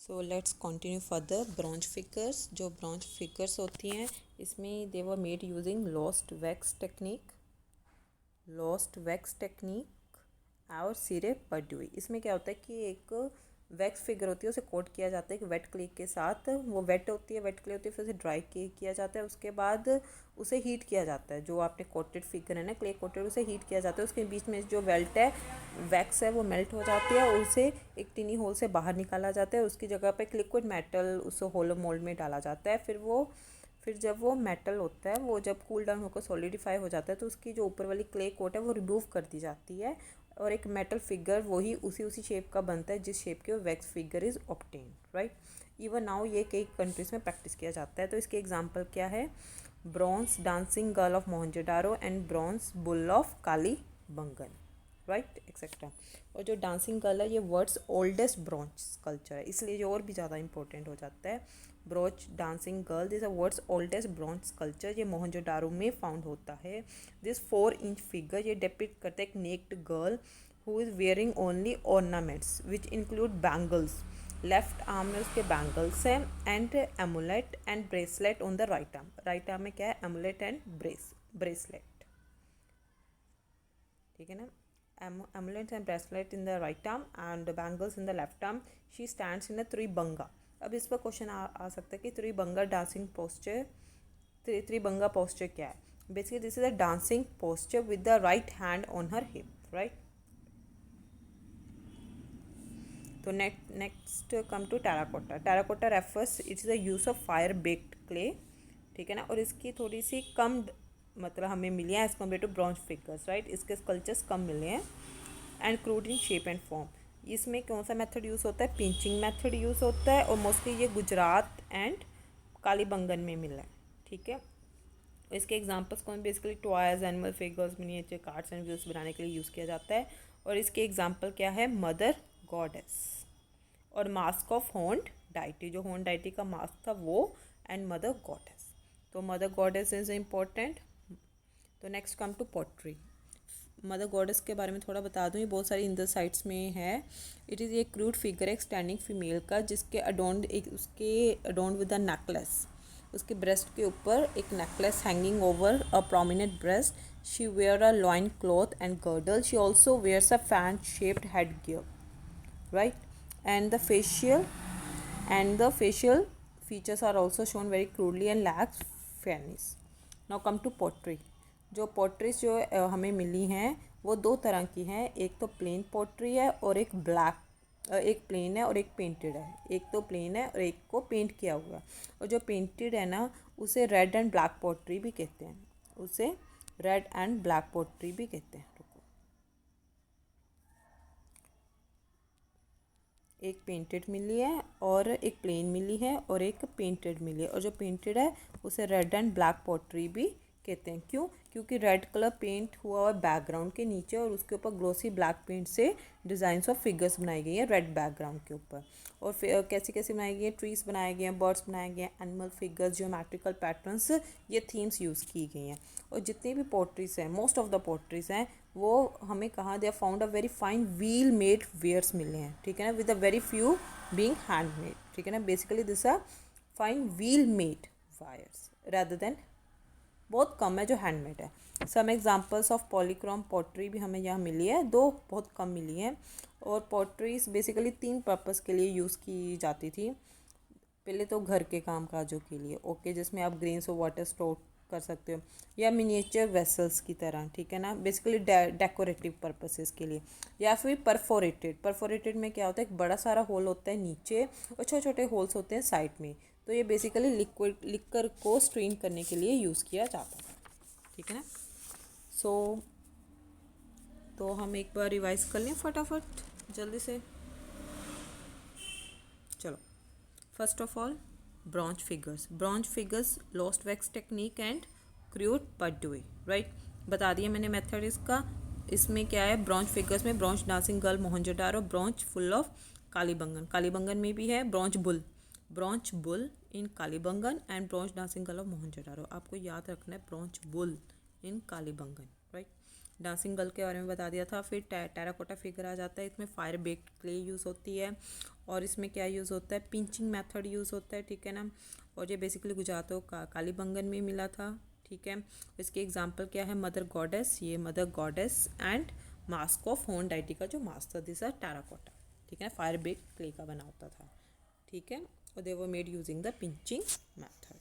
So let's continue further bronze figures. जो bronze figures होती हैं इसमें they were made using lost wax technique और सिरे पर्ड्यूई। इसमें क्या होता है कि एक वैक्स फिगर होती है, उसे कोट किया जाता है कि वेट क्ले के साथ। वो वेट होती है, वेट क्ले होती है, फिर उसे ड्राई किया जाता है। उसके बाद उसे हीट किया जाता है। जो आपने कोटेड फिगर है ना, क्ले कोटेड, उसे हीट किया जाता है। उसके बीच में जो वेल्ट है, वैक्स है, वो मेल्ट हो जाती है और उसे एक टिनी होल से बाहर निकाला जाता है। उसकी जगह पे एक लिक्विड मेटल उस होलो मोल्ड में डाला जाता है। फिर जब वो मेटल होता है, वो जब कूल डाउन होकर सॉलिडिफाई हो जाता है, तो उसकी जो ऊपर वाली क्ले कोट है वो रिमूव कर दी जाती है और एक मेटल फिगर वही उसी शेप का बनता है जिस शेप के वो wax figure is obtain, right. Even now ये कई कंट्रीज में प्रैक्टिस किया जाता है। तो इसके एग्जांपल क्या है? Bronze dancing girl of Mohenjodaro and bronze bull of Kalibangan, right, etcetera. और जो डांसिंग गर्ल है ये वर्ड्स ओल्डेस्ट ब्रॉन्ज कल्चर है, इसलिए ये और भी ज़्यादा इंपॉर्टेंट हो जाता है। Bronze dancing girl this words oldest bronze culture, ये मोहनजोदारो में फाउंड होता है। दिस 4-inch फिगर ये डिपिक्ट करता है एक naked girl who is wearing only ornaments which include bangles. Left arm में उसके बैंगल्स हैं and amulet and bracelet on the right arm. Right arm में क्या है? एमुलेट एंड ब्रेसलेट, ठीक है ना। Amulets and bracelet in the right arm and bangles in the left arm. She stands in a Tribhanga. अब इस पर क्वेश्चन आ सकता है कि Tribhanga dancing posture, Tribhanga posture क्या है? Basically this is a dancing posture with the right hand on her hip, right. तो next come to terracotta. Terracotta refers its the use of fire baked clay, ठीक है ना। और इसकी थोड़ी सी कम मतलब हमें मिली है as compare to bronze figures, right. इसके स्कल्पचर्स कम मिले हैं and crude in shape and form. इसमें कौन सा मेथड यूज़ होता है? पिंचिंग मेथड यूज़ होता है और मोस्टली ये गुजरात एंड कालीबंगन में मिला है, ठीक है। इसके एग्जांपल्स कौन? Basically toys, animal figures, miniature cards and views बनाने के लिए यूज़ किया जाता है। और इसके एग्जांपल क्या है? मदर गॉडेस और मास्क ऑफ होंड डाइटी। जो होंड डाइटी का मास्क था वो, एंड मदर गॉडेस। तो मदर गॉडेस इज इम्पोर्टेंट। तो next come to pottery. Mother goddess के बारे में थोड़ा बता दूँ, ये बहुत सारी इंदर साइट्स में है। It is a crude figure एक स्टैंडिंग फीमेल का, जिसके अडोन्ड विद अ नेकलेस। उसके ब्रेस्ट के ऊपर एक necklace hanging over a prominent breast. She wear a loin cloth and girdle. She also wears a fan shaped head gear, right, and the facial features are also shown very crudely and lacks fairness. Now come to pottery. जो potteries जो हमें मिली हैं वो दो तरह की हैं। एक तो प्लेन pottery है और एक एक प्लेन है और एक पेंटेड है। एक तो प्लेन है और एक को पेंट किया हुआ है। और जो पेंटेड है ना, उसे रेड एंड ब्लैक pottery भी कहते हैं। उसे रेड एंड ब्लैक pottery भी कहते हैं। एक पेंटेड मिली है और एक प्लेन मिली है और एक पेंटेड मिली है। और जो पेंटेड है उसे रेड एंड ब्लैक पॉटरी भी कहते हैं। क्यों? क्योंकि रेड कलर पेंट हुआ हुआ बैकग्राउंड के नीचे और उसके ऊपर ग्लोसी ब्लैक पेंट से डिज़ाइंस ऑफ फिगर्स बनाई गई हैं रेड बैकग्राउंड के ऊपर। और कैसी कैसी बनाई गई हैं? ट्रीज बनाए गए हैं, बर्ड्स बनाए गए हैं, एनिमल फिगर्स, ज्योमेट्रिकल पैटर्न्स, ये थीम्स यूज़ की गई हैं। और जितनी भी पोट्रीज हैं, मोस्ट ऑफ द पोट्रीज हैं, वो हमें कहाँ they found a very fine wheel made wares मिले हैं, ठीक है ना, with a very few being handmade, ठीक है ना। Basically this are fine wheel made wares rather than, बहुत कम है जो हैंडमेड है। Some examples of polychrome pottery भी हमें यहाँ मिली है, दो बहुत कम मिली हैं। और पॉटरीज बेसिकली 3 पर्पस के लिए यूज़ की जाती थी। पहले तो घर के काम काजों के लिए, ओके, जिसमें आप ग्रेन्स और वाटर स्टोर कर सकते हो, या मिनिएचर वेसल्स की तरह, ठीक है ना, बेसिकली डेकोरेटिव पर्पसेस के लिए। या फिर परफोरेटेड में क्या होता है? एक बड़ा सारा होल होता है नीचे और छोटे छोटे होल्स होते हैं साइड में। तो ये बेसिकली लिक्कर को स्ट्रेन करने के लिए यूज़ किया जाता है, ठीक है ना। सो तो हम एक बार रिवाइज कर लें फटाफट जल्दी से। चलो, first of all bronze figures lost wax technique and crude perdue, right, बता दिया मैंने मेथड इसका। इसमें क्या है? ब्रॉन्ज फिगर्स में bronze dancing girl Mohenjodaro, bronze bull of Kalibangan में भी है bronze bull in Kalibangan and bronze dancing girl of Mohenjodaro. आपको याद रखना है bronze bull in Kalibangan, right. Dancing girl के बारे में बता दिया था। फिर टेराकोटा फिगर आ जाता है, इसमें फायर बेक्ड क्ले यूज़ होती है। और इसमें क्या यूज़ होता है, पिंचिंग मेथड यूज़ होता है, ठीक है ना। और ये बेसिकली गुजरातों का कालीबंगन में मिला था, ठीक है। इसके एग्जांपल क्या है, मदर गॉडेस, ये mother goddess and mask of होन डाइटी का जो मास्क था, दिस आर टेराकोटा, ठीक है, फायर बेक क्ले का बना होता था, ठीक है। और they were made using the pinching method.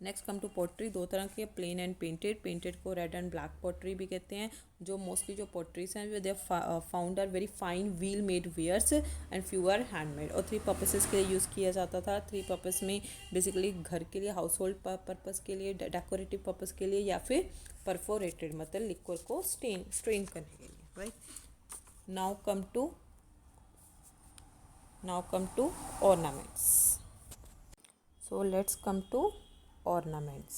Next come to pottery, दो तरह की है, प्लेन एंड पेंटेड। पेंटेड को रेड एंड ब्लैक पोट्री भी कहते हैं। जो मोस्टली जो पोट्रीज हैं they found are very fine wheel made wares and fewer handmade. और 3 पर्पसेस के लिए यूज़ किया जाता था। 3 पर्पस में बेसिकली घर के लिए, हाउस होल्ड पर्पज़ के लिए, डेकोरेटिव पर्पज़ के लिए, या फिर परफोरेटेड मतलब लिक्विड को स्ट्रेन करने के लिए, right. Now come to ornaments. So let's come to ornaments.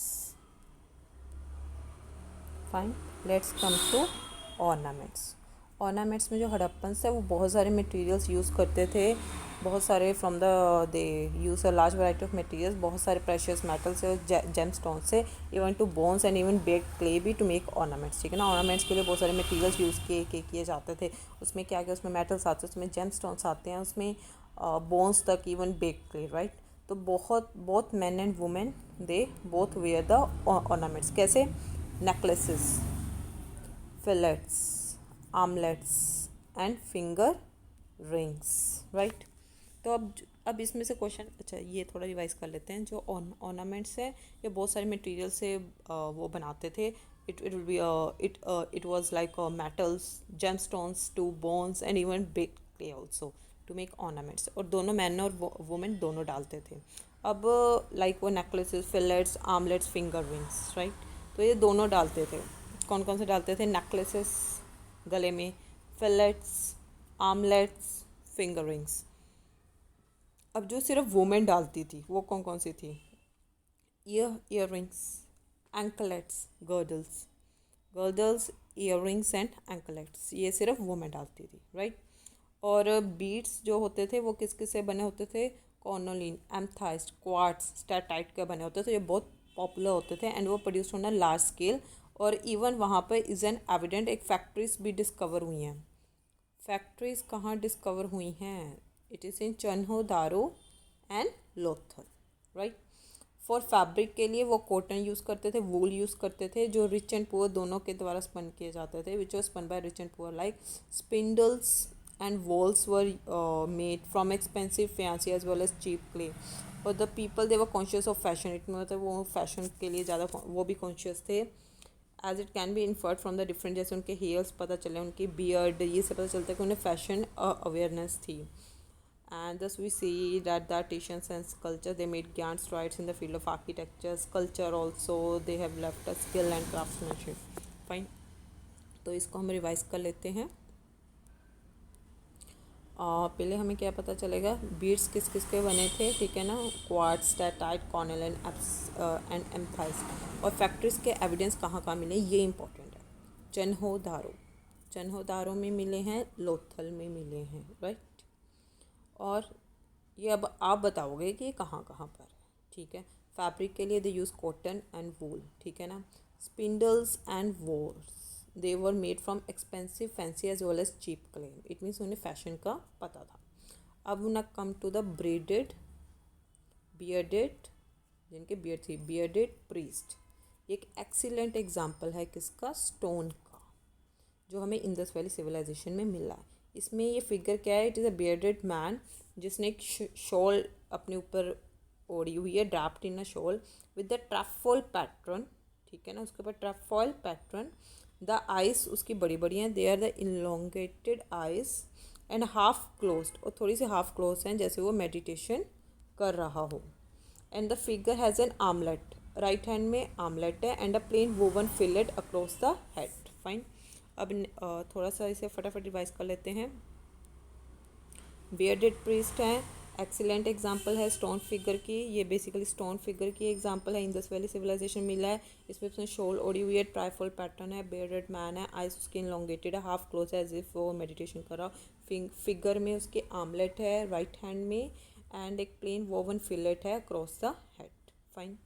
Fine, let's come to ornaments. Ornaments में जो हड़प्पन्स है वो बहुत सारे मटेरियल्स यूज़ करते थे, बहुत सारे from the they use a large variety of materials, बहुत सारे प्रेशियस मेटल्स से, जेम स्टोन से, even to bones and even baked clay भी टू मेक ऑर्नामेंट्स, ठीक है ना। ऑर्नामेंट्स के लिए बहुत सारे मटेरियल्स यूज़ किए जाते थे। उसमें क्या क्या, उसमें मेटल्स आते हैं, उसमें जेम स्टोन्स आते हैं, उसमें बोन्स तक, इवन बेक्ड क्ले, राइट। तो बहुत men and women they both wear the ornaments. कैसे, necklaces, fillets, armlets and finger rings, right. तो अब इसमें से क्वेश्चन, अच्छा ये थोड़ा रिवाइज कर लेते हैं। जो ऑर्नामेंट्स है ये बहुत सारे मटेरियल से वो बनाते थे। It was like metals, gemstones to bones and even baked clay also to make ornaments. और दोनों मैन और वुमेन दोनों डालते थे। अब लाइक वो necklaces, fillets, armlets, finger rings, right. तो ये दोनों डालते थे। कौन कौन से डालते थे, नेकलेसेस गले में, फिलेट्स, आर्मलेट्स, फिंगर रिंग्स। अब जो सिर्फ वुमेन डालती थी वो कौन कौन सी थी, earrings, anklets, girdles, earrings and anklets, ये सिर्फ वुमेन डालती थी, राइट। और बीड्स जो होते थे वो किस किस से बने होते थे, कॉर्नोलिन, एम्थाइस्ट, क्वार्ट्स, स्टैटाइट के बने होते थे। ये बहुत पॉपुलर होते थे एंड वो प्रोड्यूस होना लार्ज स्केल। और इवन वहाँ पर इज़ एन एविडेंट, एक फैक्ट्रीज भी डिस्कवर हुई हैं। फैक्ट्रीज कहाँ डिस्कवर हुई हैं, it is in Chanhudaro and Lothal, right. For fabric के लिए वो कॉटन यूज़ करते थे, वूल यूज़ करते थे, जो रिच एंड पुअर दोनों के द्वारा स्पन किए जाते थे, which was spun by rich and poor. Like spindles and whorls were made from expensive fancy as well as cheap clay. और the people they were conscious of fashion, it मतलब वो fashion के लिए ज़्यादा वो भी कॉन्शियस थे। As it can be inferred from the different, जैसे उनके हेयर्स पता चले, उनकी बियर्ड, ये सब पता चलता है कि उन्हें फैशन अवेयरनेस थी। And thus we see that the artisans and sculptors, they made giant strides in the field of architecture. Sculpture also, they have left a skill and craftsmanship. Fine. तो इसको हम रिवाइज कर लेते हैं। पहले हमें क्या पता चलेगा, बीड्स किस किस के बने थे, ठीक है ना, क्वार्ट्स, स्टैटाइट, कॉर्नेल एंड एम्थाइस्ट। और फैक्ट्रीज के एविडेंस कहाँ कहाँ मिले, ये इंपॉर्टेंट है। चन्हो दारो में मिले हैं, लोथल में मिले हैं, राइट। और ये अब आप बताओगे कि ये कहाँ कहाँ पर है, ठीक है। फैब्रिक के लिए they use cotton and wool, ठीक है ना। Spindles and whorls, they were made from expensive fancy as well as cheap clay. It means उन्हें फैशन का पता था। अब ना कम टू द बियर्डेड, जिनके बियर्ड थी, बियर्डेड प्रीस्ट। एक एक्सीलेंट एग्जाम्पल है किसका, स्टोन का, जो हमें इंडस वैली सिविलाइजेशन में मिला है। इसमें ये फिगर क्या है, it is a bearded man जिसने एक शॉल अपने ऊपर ओढ़ी हुई है, draped in a shawl with the trefoil pattern, ठीक है ना, उसके ऊपर ट्रैफॉल पैटर्न। द आइज उसकी बड़ी बड़ी हैं, they are the elongated eyes and half closed, और थोड़ी सी हाफ क्लोज हैं जैसे वो मेडिटेशन कर रहा हो। And the figure has an armlet, right hand में आर्मलेट है, and a plain woven fillet across the head. Fine. अब थोड़ा सा इसे फटाफट रिवाइज कर लेते हैं। बियर्डेड प्रीस्ट है, एक्सीलेंट एग्जाम्पल है स्टोन फिगर की, ये बेसिकली स्टोन फिगर की एग्जाम्पल है, इंडस वैली सिविलाइजेशन मिला है। इसमें उसने शोल ओढ़ी हुई है, ट्राइफॉल पैटर्न है, बियर्डेड मैन है, आइज उसकी इनलोंगेटेड है, हाफ क्लोज है एज इफ वो मेडिटेशन कर रहा। फिगर में उसके आर्मलेट है राइट हैंड में, एंड एक प्लेन वोवन फिलेट है across the head. Fine.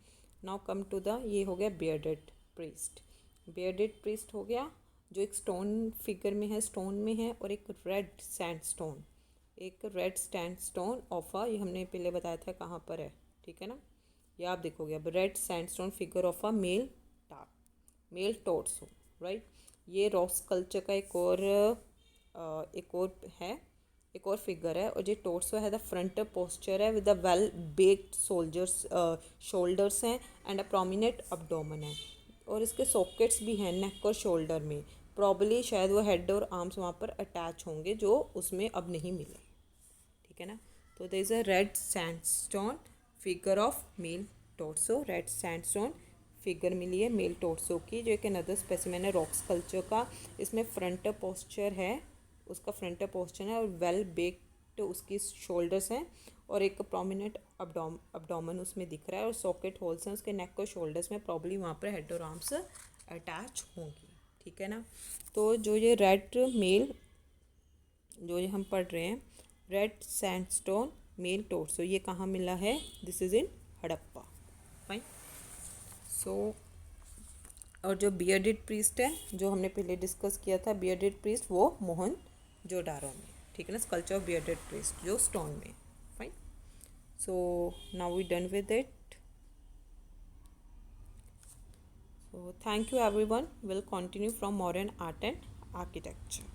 Now come to the, ये हो गया बियर्डेड प्रीस्ट हो गया, जो एक स्टोन फिगर में है, स्टोन में है, और एक रेड सैंड स्टोन, एक रेड सैंडस्टोन ऑफ ये हमने पहले बताया था कहाँ पर है, ठीक है ना, ये आप देखोगे अब red sandstone figure of a male torso, right. ये रॉक स्कल्पचर का एक और फिगर है, और जो टोर्सो है द फ्रंट पोस्चर है with the well baked shoulders हैं एंड अ प्रोमिनेंट अब्डोमेन है, और इसके सॉकेट्स भी हैं नेक और शोल्डर में, प्रॉब्ली शायद वो हेड और आर्म्स वहाँ पर अटैच होंगे जो उसमें अब नहीं मिले, ठीक है ना। तो there is a red sandstone figure of male torso, red sandstone figure मिली है मेल टोर्सो की, जो एक अनदर स्पेसिमेन है रॉक स्कल्पचर का। इसमें फ्रंट पोस्चर है, उसका फ्रंट पोस्चर है और वेल बेक्ड उसकी शोल्डर्स हैं, और एक प्रोमिनेंट अब्डोमन उसमें दिख रहा है, और सॉकेट होल्स हैं उसके नेक और शोल्डर्स में, प्रॉब्ली वहाँ पर हेड और आर्म्स अटैच होंगी, ठीक है ना। तो जो ये रेड मेल जो ये हम पढ़ रहे हैं रेड सैंडस्टोन मेल टोर्सो, ये कहाँ मिला है, this is in Harappa, fine. So और जो बियर्डेड प्रीस्ट है जो हमने पहले डिस्कस किया था बियर्डेड प्रीस्ट, वो मोहनजोदारो में, ठीक है ना, स्कल्पचर ऑफ बियर्डेड प्रीस्ट जो स्टोन में, fine. So now we done with it. So thank you everyone. We'll continue from modern art and architecture.